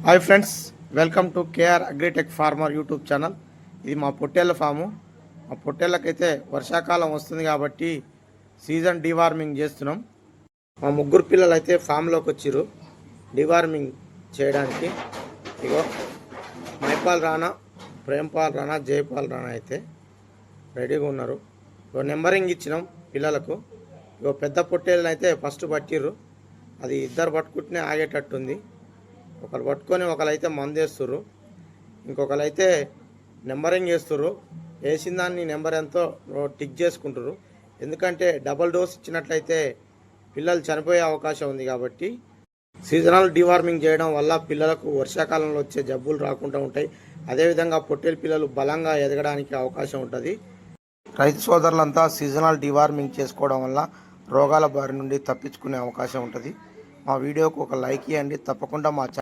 Hi friends, welcome to K R agritech farmer YouTube channel. ఇది మా పొట్టేళ్ల form. మా పొట్టేళ్ళకైతే వర్షాకాలం వస్తుంది కాబట్టి సీజన్ డివార్మింగ్ చేస్తున్నాం. మా ముగ్గురు పిల్లలు అయితే ఫామ్లోకి వచ్చిర్రు డివార్మింగ్ చేయడానికి. ఇగో మైపాల్ రాణా, ప్రేమ్పాల్ రాణా, జైపాల్ రాణా అయితే రెడీగా ఉన్నారు. ఇగో నెంబరింగ్ ఇచ్చినాం పిల్లలకు. ఇగో పెద్ద పొట్టేళ్ళని అయితే ఫస్ట్ పట్టిర్రు. అది ఇద్దరు పట్టుకుంటేనే ఆగేటట్టుంది. ఒకరు పట్టుకొని ఒకరైతే మందు వేస్తుర్రు, ఇంకొకరైతే నెంబరింగ్ వేస్తుర్రు. వేసిన దాన్ని నెంబర్ ఎంతో టిక్ చేసుకుంటారు. ఎందుకంటే డబల్ డోస్ ఇచ్చినట్లయితే పిల్లలు చనిపోయే అవకాశం ఉంది. కాబట్టి సీజనల్ డివార్మింగ్ చేయడం వల్ల పిల్లలకు వర్షాకాలంలో వచ్చే జబ్బులు రాకుండా ఉంటాయి. అదేవిధంగా పొట్టేలు పిల్లలు బలంగా ఎదగడానికి అవకాశం ఉంటుంది. రైతు సోదరులంతా సీజనల్ డివార్మింగ్ చేసుకోవడం వల్ల రోగాల బారి నుండి తప్పించుకునే అవకాశం ఉంటుంది. మా వీడియోకు ఒక లైక్ ఇవ్వండి. తప్పకుండా మా